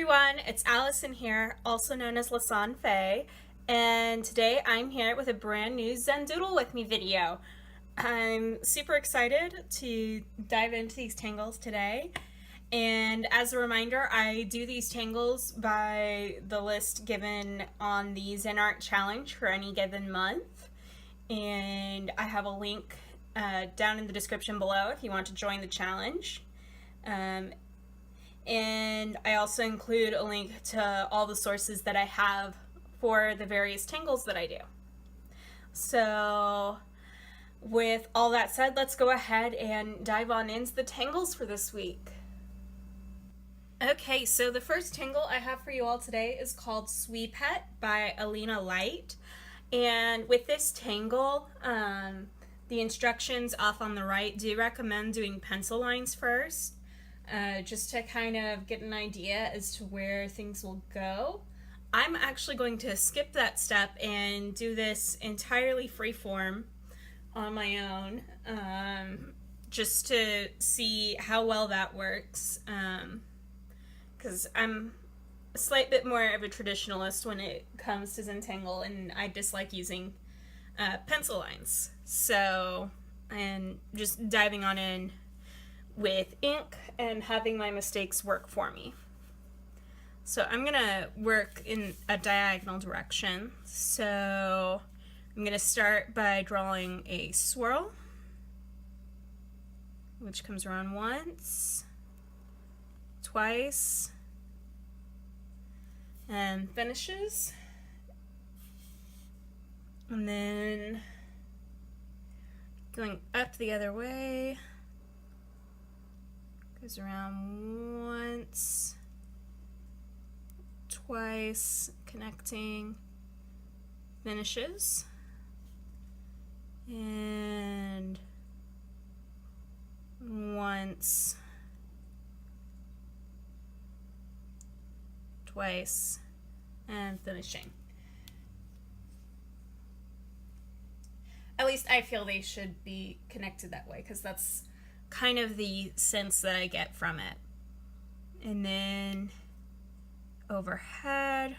everyone, it's Allison here, also known as Lasan Faye, and today I'm here with a brand new Zen Doodle with me video. I'm super excited to dive into these tangles today, and as a reminder, I do these tangles by the list given on the Zen Art Challenge for any given month, and I have a link down in the description below if you want to join the challenge. And I also include a link to all the sources that I have for the various tangles that I do. So with all that said, let's go ahead and dive on into the tangles for this week. Okay, so the first tangle I have for you all today is called Sweet Pet by Alina Light. And with this tangle, the instructions off on the right do recommend doing pencil lines first. Just to kind of get an idea as to where things will go. I'm actually going to skip that step and do this entirely freeform on my own, just to see how well that works, because I'm a slight bit more of a traditionalist when it comes to Zentangle, and I dislike using pencil lines. So, and just diving on in with ink and having my mistakes work for me. So I'm gonna work in a diagonal direction. So I'm gonna start by drawing a swirl, which comes around once, twice, and finishes. And then going up the other way, goes around once, twice, connecting, finishes, and once, twice, and finishing. At least I feel they should be connected that way, because that's kind of the sense that I get from it. And then overhead,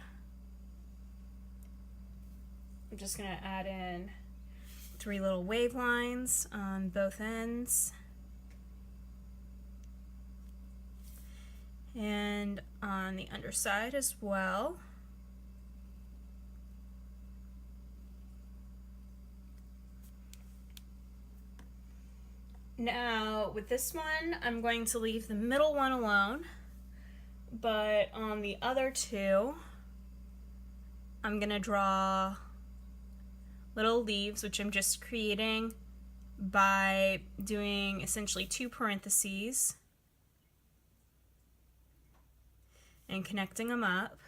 I'm just going to add in 3 little wave lines on both ends. And on the underside as well. Now, with this one, I'm going to leave the middle one alone, but on the other two, I'm going to draw little leaves, which I'm just creating by doing essentially 2 parentheses and connecting them up.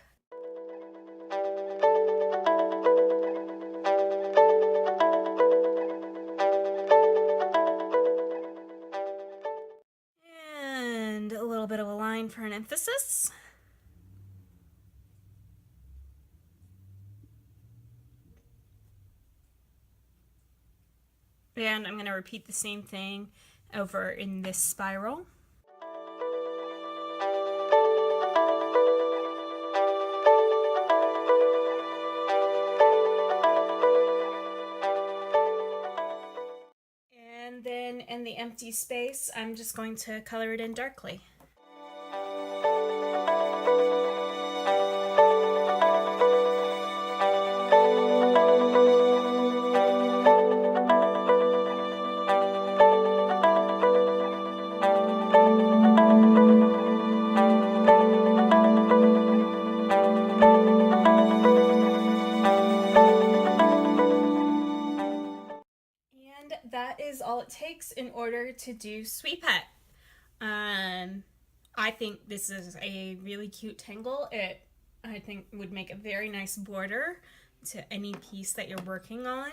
Bit of a line for an emphasis. And I'm going to repeat the same thing over in this spiral. And then in the empty space, I'm just going to color it in darkly. That is all it takes in order to do Sweet Pet. I think this is a really cute tangle. It, I think, would make a very nice border to any piece that you're working on,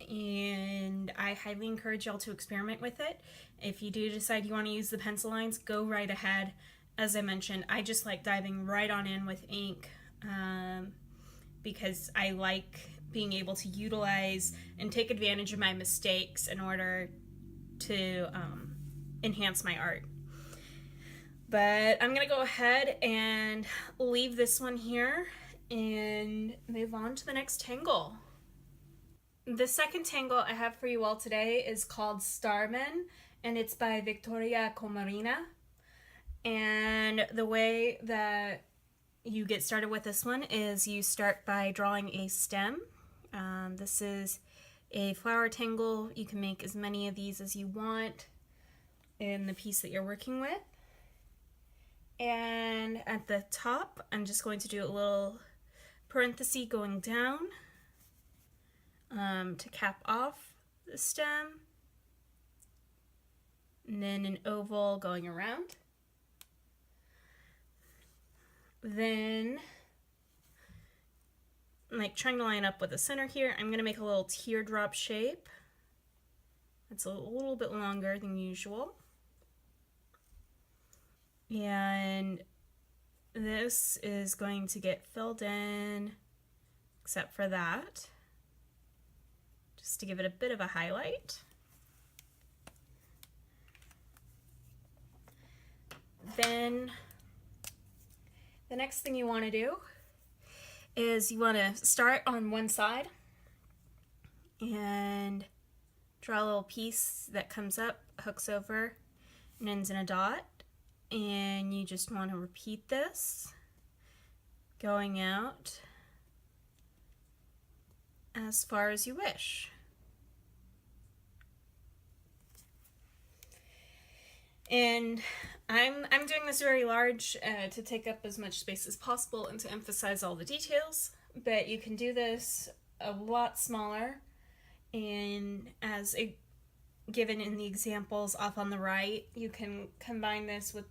and I highly encourage y'all to experiment with it. If you do decide you want to use the pencil lines, go right ahead. As I mentioned, I just like diving right on in with ink because I like being able to utilize and take advantage of my mistakes in order to enhance my art. But I'm gonna go ahead and leave this one here and move on to the next tangle. The second tangle I have for you all today is called Starmon, and it's by Victoria Comarina. And the way that you get started with this one is you start by drawing a stem. This is a flower tangle. You can make as many of these as you want in the piece that you're working with. And at the top, I'm just going to do a little parenthesis going down to cap off the stem, and then an oval going around. Then, like trying to line up with the center here, I'm going to make a little teardrop shape. It's a little bit longer than usual. And this is going to get filled in, except for that, just to give it a bit of a highlight. Then the next thing you want to do is you want to start on one side and draw a little piece that comes up, hooks over, and ends in a dot. And you just want to repeat this going out as far as you wish. And I'm doing this very large to take up as much space as possible and to emphasize all the details, but you can do this a lot smaller, and as given in the examples off on the right, you can combine this with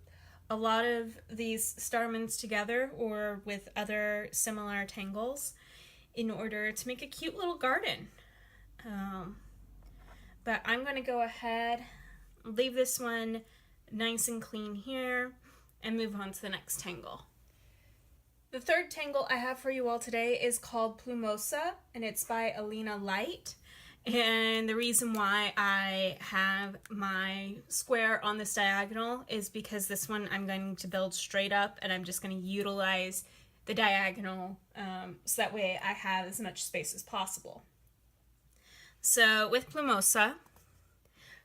a lot of these Starmons together or with other similar tangles in order to make a cute little garden. But I'm going to go ahead, leave this one nice and clean here, and move on to the next tangle. The third tangle I have for you all today is called Plume Musa, and it's by Alina Light. And the reason why I have my square on this diagonal is because this one I'm going to build straight up, and I'm just going to utilize the diagonal so that way I have as much space as possible. So with Plume Musa,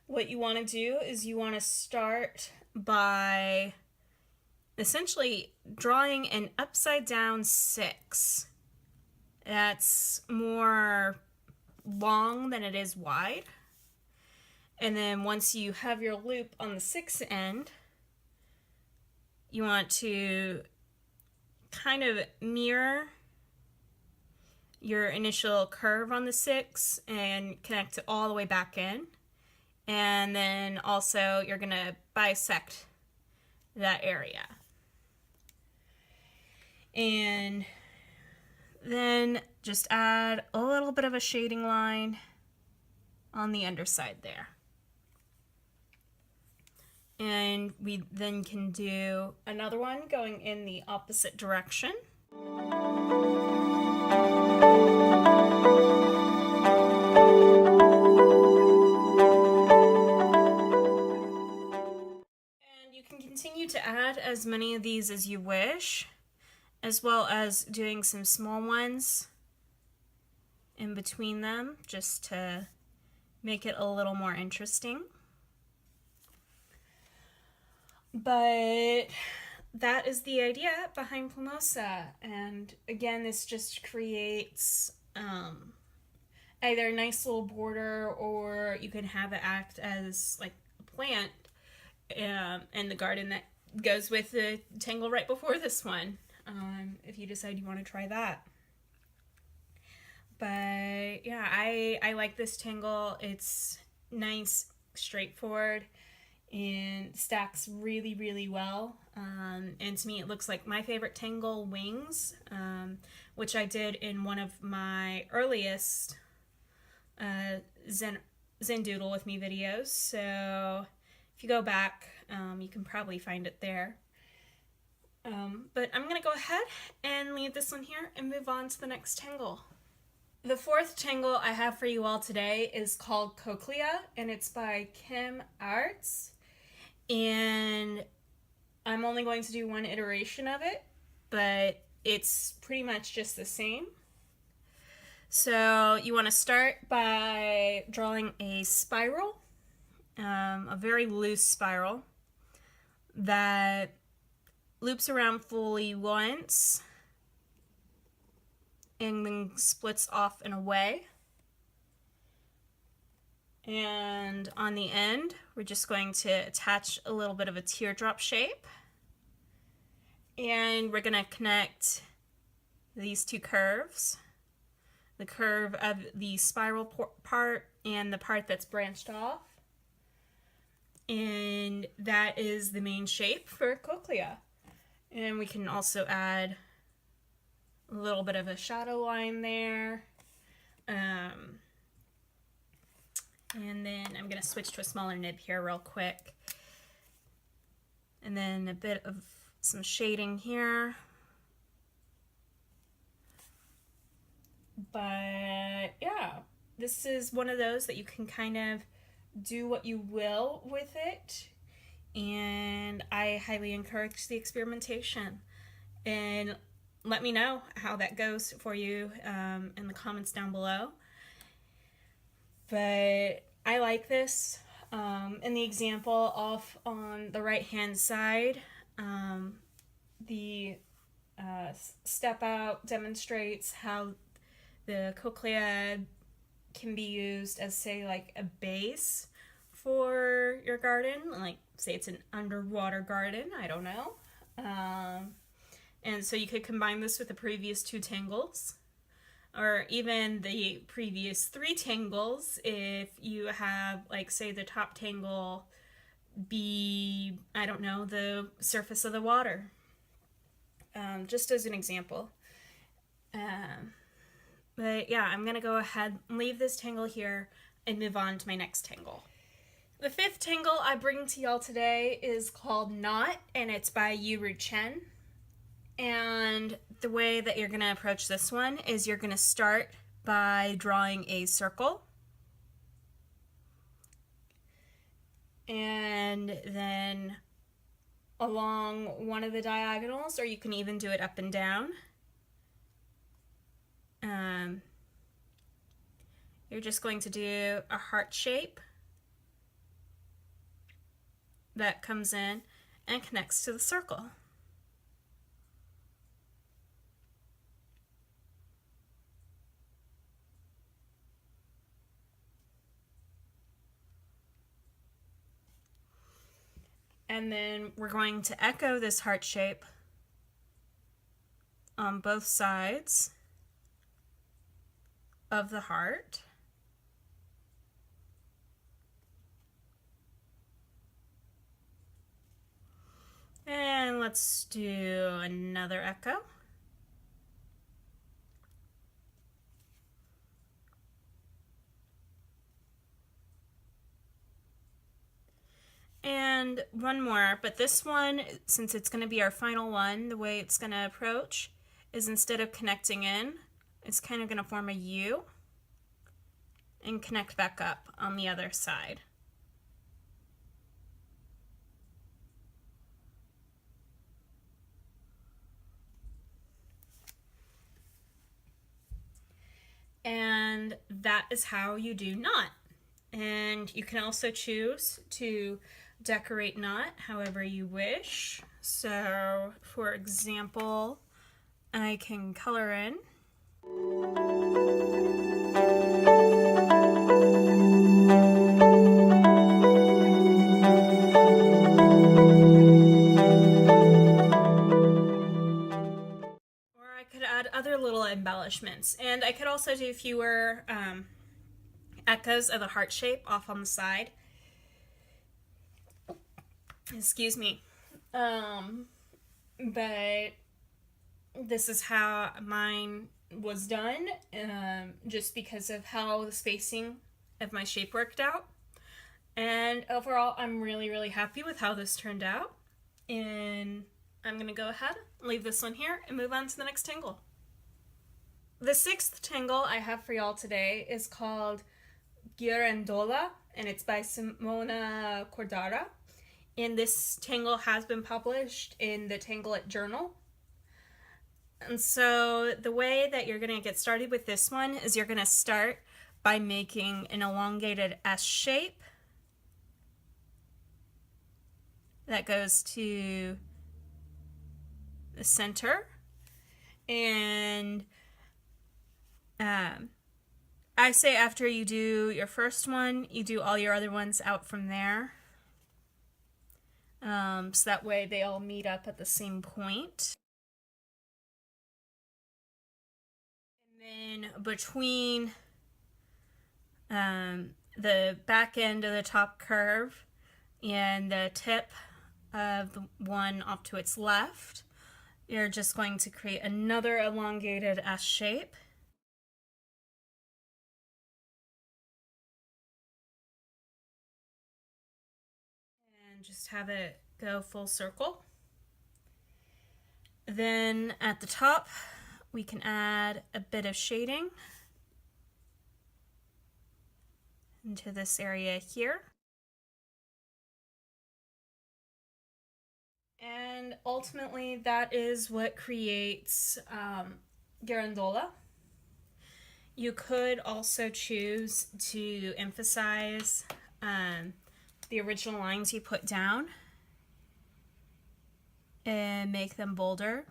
what you want to do is you want to start by essentially drawing an upside down 6. That's more long than it is wide. And then once you have your loop on the 6th end, you want to kind of mirror your initial curve on the 6 and connect it all the way back in. And then also you're going to bisect that area. And then just add a little bit of a shading line on the underside there. And we then can do another one going in the opposite direction. And you can continue to add as many of these as you wish, as well as doing some small ones in between them just to make it a little more interesting. But that is the idea behind Plume Musa, and again, this just creates either a nice little border, or you can have it act as like a plant in the garden that goes with the tangle right before this one, if you decide you want to try that. But yeah, I like this tangle. It's nice, straightforward, and stacks really, really well. And to me, it looks like my favorite tangle, Wings, which I did in one of my earliest Zen Doodle with me videos. So if you go back, you can probably find it there. But I'm going to go ahead and leave this one here and move on to the next tangle. The fourth tangle I have for you all today is called Cochlea, and it's by Kim Arts. And I'm only going to do one iteration of it, but it's pretty much just the same. So you want to start by drawing a spiral, a very loose spiral that loops around fully once and then splits off and away. And on the end, we're just going to attach a little bit of a teardrop shape. And we're going to connect these two curves, the curve of the spiral part and the part that's branched off. And that is the main shape for Cochlea. And we can also add a little bit of a shadow line there. And then I'm going to switch to a smaller nib here real quick. And then a bit of some shading here. But yeah, this is one of those that you can kind of do what you will with it. And I highly encourage the experimentation. And let me know how that goes for you in the comments down below. But I like this. In the example off on the right hand side, the step out demonstrates how the Cochlea can be used as, say, like a base for your garden. Like, say it's an underwater garden, I don't know. And so you could combine this with the previous 2 tangles, or even the previous 3 tangles if you have, like, say the top tangle be, I don't know, the surface of the water. Just as an example. But yeah, I'm going to go ahead and leave this tangle here and move on to my next tangle. The 5th tangle I bring to y'all today is called Knot, and it's by Chen. And the way that you're going to approach this one is you're going to start by drawing a circle. And then along one of the diagonals, or you can even do it up and down, you're just going to do a heart shape that comes in and connects to the circle. And then we're going to echo this heart shape on both sides of the heart. And let's do another echo. And one more, but this one, since it's going to be our final one, the way it's going to approach is instead of connecting in, it's kind of going to form a U and connect back up on the other side. And that is how you do knot. And you can also choose to decorate knot however you wish. So, for example, I can color in. Other little embellishments, and I could also do fewer echoes of the heart shape off on the side. Excuse me. But this is how mine was done, just because of how the spacing of my shape worked out. And overall, I'm really happy with how this turned out. And I'm going to go ahead, leave this one here, and move on to the next tangle. The 6th tangle I have for y'all today is called Garin Lola, and it's by Simona Cordara. And this tangle has been published in the Tangle It Journal. And so the way that you're going to get started with this one is you're going to start by making an elongated S shape that goes to the center. And I say after you do your first one, you do all your other ones out from there. So that way they all meet up at the same point. And then between the back end of the top curve and the tip of the one off to its left, you're just going to create another elongated S shape. And just have it go full circle. Then at the top, we can add a bit of shading into this area here. And ultimately, that is what creates Garin Lola. You could also choose to emphasize the original lines you put down and make them bolder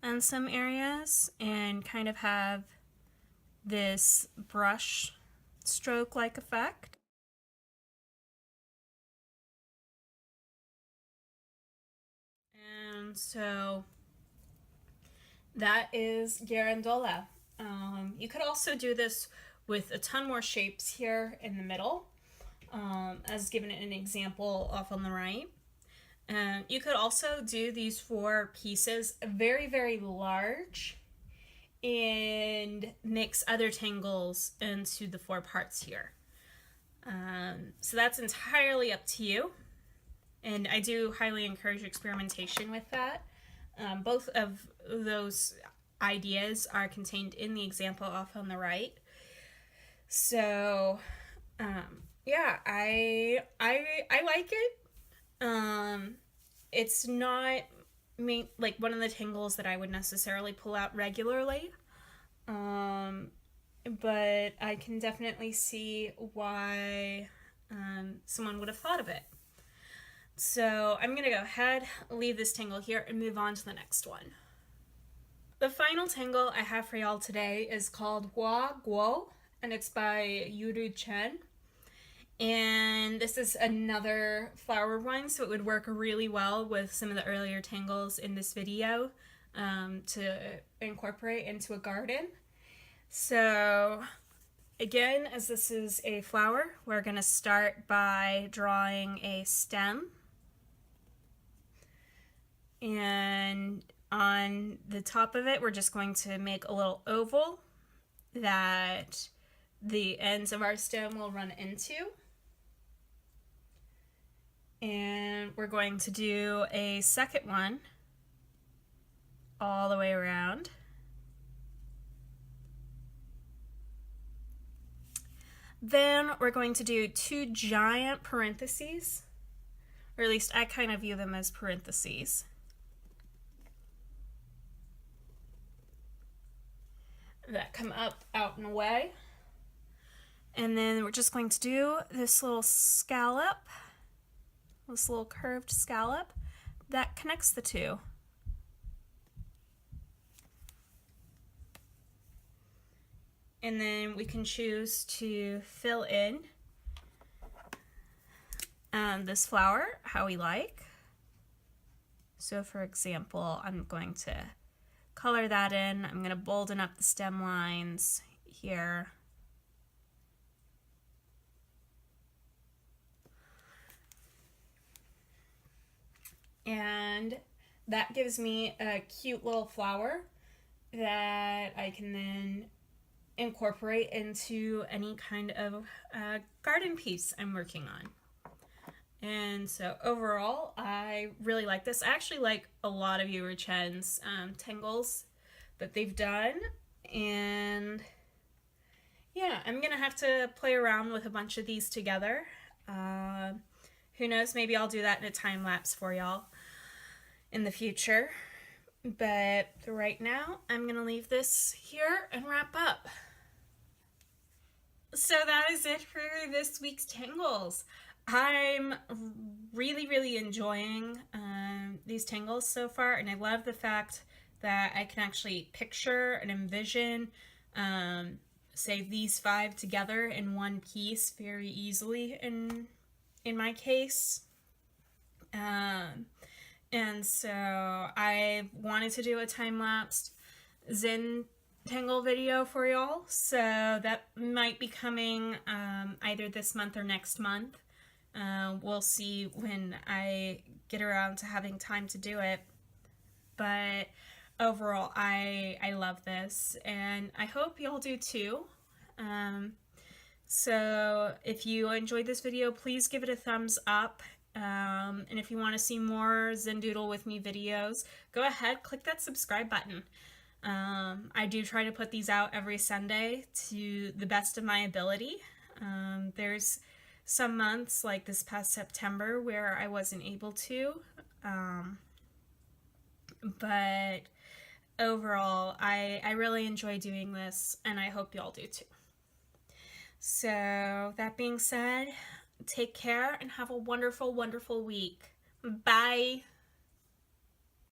in some areas and kind of have this brush stroke like effect. And so that is Garin Lola. You could also do this with a ton more shapes here in the middle, as given in an example off on the right. You could also do these 4 pieces very, very large and mix other tangles into the 4 parts here. So that's entirely up to you. And I do highly encourage experimentation with that. Both of those ideas are contained in the example off on the right. So, yeah, I like it. It's not like one of the tangles that I would necessarily pull out regularly. But I can definitely see why someone would have thought of it. So I'm going to go ahead, leave this tangle here, and move on to the next one. The final tangle I have for y'all today is called Hua Guo, and it's by Chen. And this is another flower one, so it would work really well with some of the earlier tangles in this video to incorporate into a garden. So again, as this is a flower, we're going to start by drawing a stem. And on the top of it, we're just going to make a little oval that the ends of our stem will run into. And we're going to do a second one all the way around. Then we're going to do 2 giant parentheses, or at least I kind of view them as parentheses. That come up, out, and away. And then we're just going to do this little scallop, this little curved scallop that connects the 2. And then we can choose to fill in this flower how we like. So for example, I'm going to color that in. I'm going to bolden up the stem lines here. And that gives me a cute little flower that I can then incorporate into any kind of garden piece I'm working on. And so overall, I really like this. I actually like a lot of Chen's tangles that they've done. And yeah, I'm gonna have to play around with a bunch of these together. Who knows, maybe I'll do that in a time lapse for y'all in the future. But for right now, I'm gonna leave this here and wrap up. So that is it for this week's Tangles. I'm really enjoying these Tangles so far, and I love the fact that I can actually picture and envision, say, these 5 together in one piece very easily in my case. And so I wanted to do a time-lapsed Zen Tangle video for y'all, so that might be coming either this month or next month. We'll see when I get around to having time to do it. But overall, I love this, and I hope y'all do too. So if you enjoyed this video, please give it a thumbs up. And if you want to see more Zen Doodle with me videos, go ahead, click that subscribe button. I do try to put these out every Sunday to the best of my ability. There's some months, like this past September, where I wasn't able to. But overall, I really enjoy doing this, and I hope y'all do too. So that being said, take care and have a wonderful week. Bye!